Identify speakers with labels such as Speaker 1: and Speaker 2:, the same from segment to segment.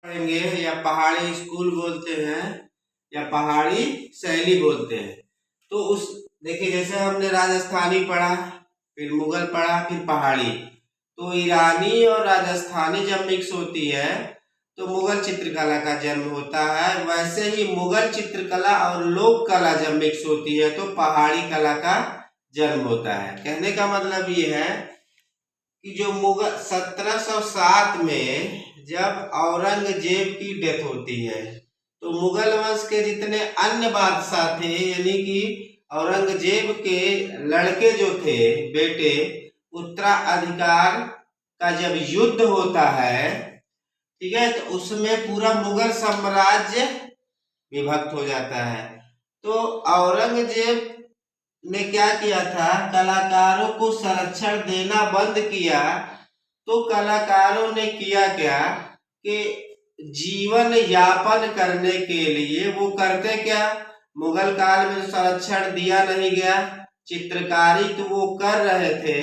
Speaker 1: पढ़ेंगे या पहाड़ी स्कूल बोलते हैं या पहाड़ी शैली बोलते हैं। तो उस देखिए, जैसे हमने राजस्थानी पढ़ा, फिर मुगल पढ़ा, फिर पहाड़ी। तो ईरानी और राजस्थानी जब मिक्स होती है तो मुगल चित्रकला का जन्म होता है। वैसे ही मुगल चित्रकला और लोक कला जब मिक्स होती है तो पहाड़ी कला का जन्म होता है। कहने का मतलब ये है कि जो मुगल 1707 में जब औरंगजेब की डेथ होती है तो मुगल वंश के जितने अन्य बादशाह थे, यानी कि औरंगजेब के लड़के जो थे, बेटे, उत्तराधिकार का जब युद्ध होता है, ठीक है, तो उसमें पूरा मुगल साम्राज्य विभक्त हो जाता है। तो औरंगजेब ने क्या किया था, कलाकारों को संरक्षण देना बंद किया। तो कलाकारों ने किया क्या कि जीवन यापन करने के लिए वो करते क्या, मुगल काल में संरक्षण दिया नहीं गया, चित्रकारी तो वो कर रहे थे,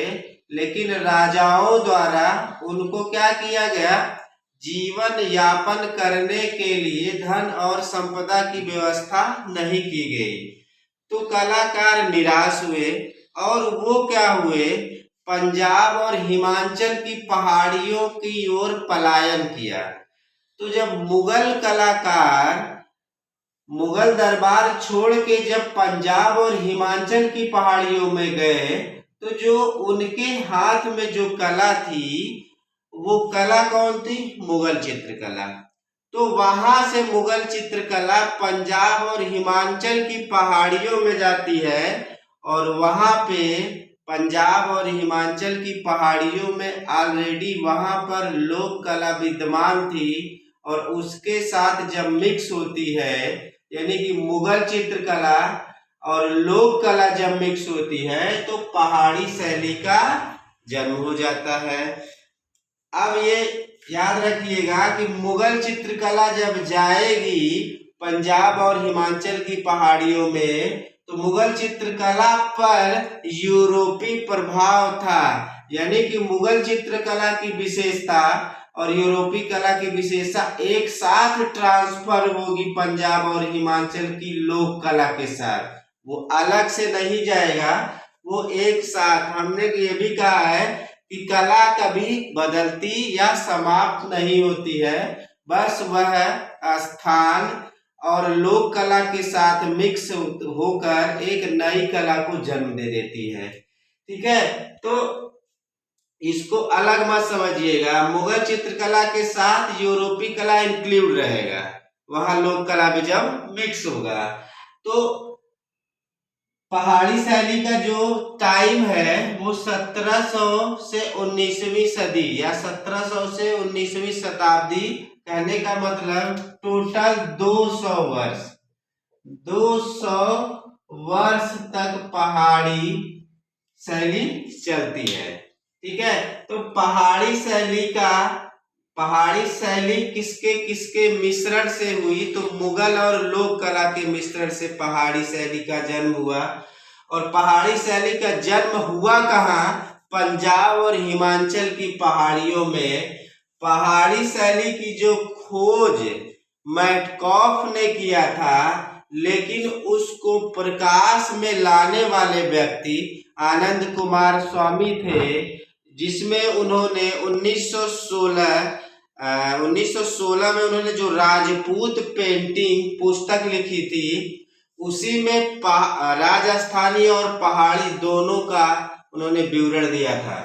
Speaker 1: लेकिन राजाओं द्वारा उनको क्या किया गया, जीवन यापन करने के लिए धन और संपदा की व्यवस्था नहीं की गई। तो कलाकार निराश हुए और वो क्या हुए, पंजाब और हिमाचल की पहाड़ियों की ओर पलायन किया। तो जब मुगल कलाकार मुगल दरबार छोड़ के जब पंजाब और हिमाचल की पहाड़ियों में गए तो जो उनके हाथ में जो कला थी वो कला कौन थी, मुगल चित्रकला। तो वहां से मुगल चित्रकला पंजाब और हिमाचल की पहाड़ियों में जाती है और वहां पे पंजाब और हिमाचल की पहाड़ियों में ऑलरेडी वहां पर लोक कला विद्यमान थी और उसके साथ जब मिक्स होती है, यानी कि मुगल चित्रकला और लोक कला जब मिक्स होती है तो पहाड़ी शैली का जन्म हो जाता है। अब ये याद रखिएगा कि मुगल चित्रकला जब जाएगी पंजाब और हिमाचल की पहाड़ियों में तो मुगल चित्रकला पर यूरोपीय प्रभाव था, यानी कि मुगल चित्रकला की विशेषता और यूरोपीय कला की विशेषता एक साथ ट्रांसफर होगी पंजाब और हिमाचल की लोक कला के साथ। वो अलग से नहीं जाएगा, वो एक साथ। हमने ये भी कहा है कि कला कभी बदलती या समाप्त नहीं होती है, बस वह स्थान और लोक कला के साथ मिक्स होकर एक नई कला को जन्म दे देती है। ठीक है, तो इसको अलग मत समझिएगा। मुगल चित्रकला के साथ यूरोपीय कला इंक्लूड रहेगा, वहां लोक कला भी जब मिक्स होगा। तो पहाड़ी शैली का जो टाइम है वो 1700 से 19वीं सदी या 1700 से 19वीं शताब्दी, कहने का मतलब टोटल 200 वर्ष, 200 वर्ष तक पहाड़ी शैली चलती है। ठीक है, तो पहाड़ी शैली किसके किसके मिश्रण से हुई, तो मुगल और लोक कला के मिश्रण से पहाड़ी शैली का जन्म हुआ। और पहाड़ी शैली का जन्म हुआ कहाँ, पंजाब और हिमाचल की पहाड़ियों में। पहाड़ी शैली की जो खोज मैटकॉफ ने किया था, लेकिन उसको प्रकाश में लाने वाले व्यक्ति आनंद कुमार स्वामी थे, जिसमें उन्होंने 1916 में उन्होंने जो राजपूत पेंटिंग पुस्तक लिखी थी, उसी में राजस्थानी और पहाड़ी दोनों का उन्होंने विवरण दिया था।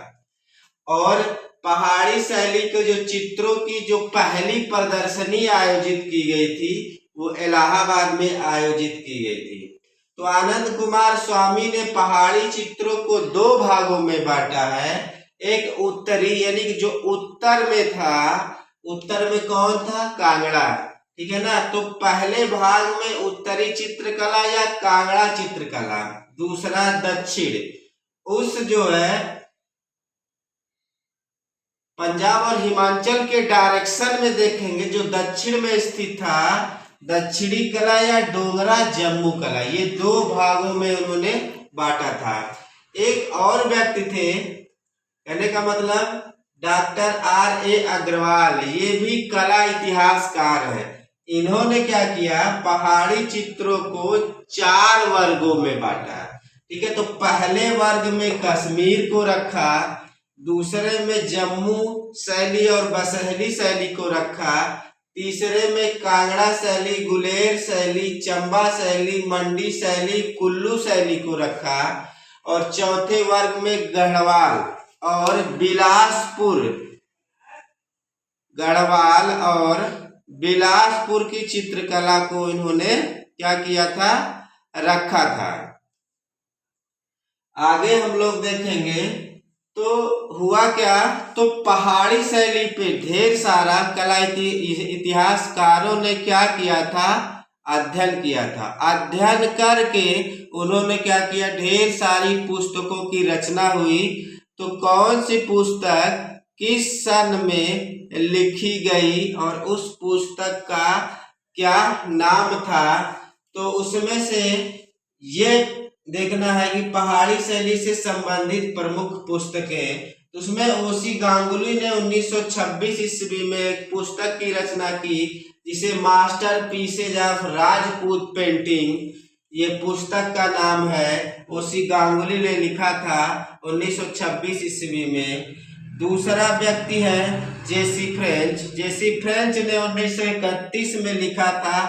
Speaker 1: और पहाड़ी शैली के जो चित्रों की जो पहली प्रदर्शनी आयोजित की गई थी वो इलाहाबाद में आयोजित की गई थी। तो आनंद कुमार स्वामी ने पहाड़ी चित्रों को दो भागों में बांटा है। एक उत्तरी, यानी कि जो उत्तर में था, उत्तर में कौन था, कांगड़ा, ठीक है ना। तो पहले भाग में उत्तरी चित्रकला या कांगड़ा चित्रकला, दूसरा दक्षिण। उस जो है पंजाब और हिमाचल के डायरेक्शन में देखेंगे, जो दक्षिण में स्थित था, दक्षिणी कला या डोगरा जम्मू कला, ये दो भागों में उन्होंने बांटा था। एक और व्यक्ति थे, कहने का मतलब डॉक्टर R.A. अग्रवाल, ये भी कला इतिहासकार है। इन्होंने क्या किया, पहाड़ी चित्रों को 4 वर्गों में बांटा। ठीक है, तो पहले वर्ग में कश्मीर को रखा, दूसरे में जम्मू शैली और बसहली शैली को रखा, तीसरे में कांगड़ा शैली, गुलेर शैली, चंबा शैली, मंडी शैली, कुल्लू शैली को रखा, और चौथे वर्ग में गढ़वाल और बिलासपुर, गढ़वाल और बिलासपुर की चित्रकला को इन्होंने क्या किया था, रखा था। आगे हम लोग देखेंगे तो हुआ क्या, तो पहाड़ी शैली पे ढेर सारा कला इतिहासकारों ने क्या किया था, अध्ययन किया था। अध्ययन करके उन्होंने क्या किया, ढेर सारी पुस्तकों की रचना हुई। तो कौन सी पुस्तक किस सन में लिखी गई और उस पुस्तक का क्या नाम था, तो उसमें से ये देखना है कि पहाड़ी शैली से संबंधित प्रमुख पुस्तकें। तो उसमें ओसी गांगुली ने 1926 ईस्वी में एक पुस्तक की रचना की जिसे master pieces of Rajput painting, ये पुस्तक का नाम है, ओसी गांगुली ने लिखा था 1926 ईस्वी में। दूसरा व्यक्ति है जेसी फ्रेंच। जेसी फ्रेंच ने 1931 में लिखा था,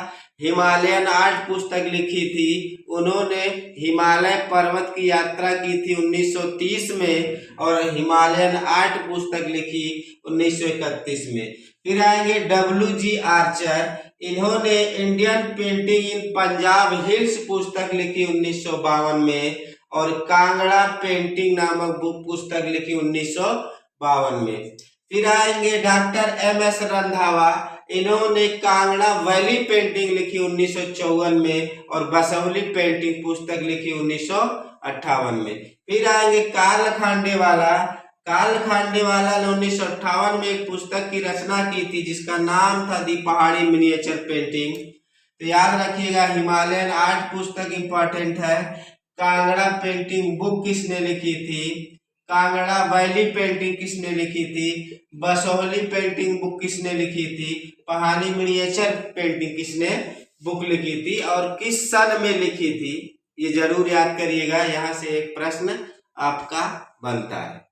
Speaker 1: हिमालयन आर्ट पुस्तक लिखी थी। उन्होंने हिमालय पर्वत की यात्रा की थी 1930 में और हिमालयन आर्ट पुस्तक लिखी 1931 में। फिर आएंगे WG आर्चर। इन्होंने Indian painting in Punjab hills पुस्तक लिखी 1952 में और कांगड़ा पेंटिंग नामक पुस्तक लिखी 1952 में। फिर आएंगे डॉक्टर MS रंधावा। इन्होंने कांगड़ा वैली पेंटिंग लिखी 1954 में और बसौली पेंटिंग पुस्तक लिखी 1958 में। फिर आएंगे कार्ल खांडेवाला। कार्ल खांडेवाला ने 1958 में एक पुस्तक की रचना की थी जिसका नाम था दी पहाड़ी मिनिएचर पेंटिंग। तो याद रखिएगा, हिमालयन आर्ट पुस्तक इंपॉर्टेंट है। कांगड़ा पेंटिंग बुक किसने लिखी थी, कांगड़ा वैली पेंटिंग किसने लिखी थी, बसोहली पेंटिंग बुक किसने लिखी थी, पहाड़ी मिनिएचर पेंटिंग किसने बुक लिखी थी और किस सन में लिखी थी, ये जरूर याद करिएगा। यहाँ से एक प्रश्न आपका बनता है।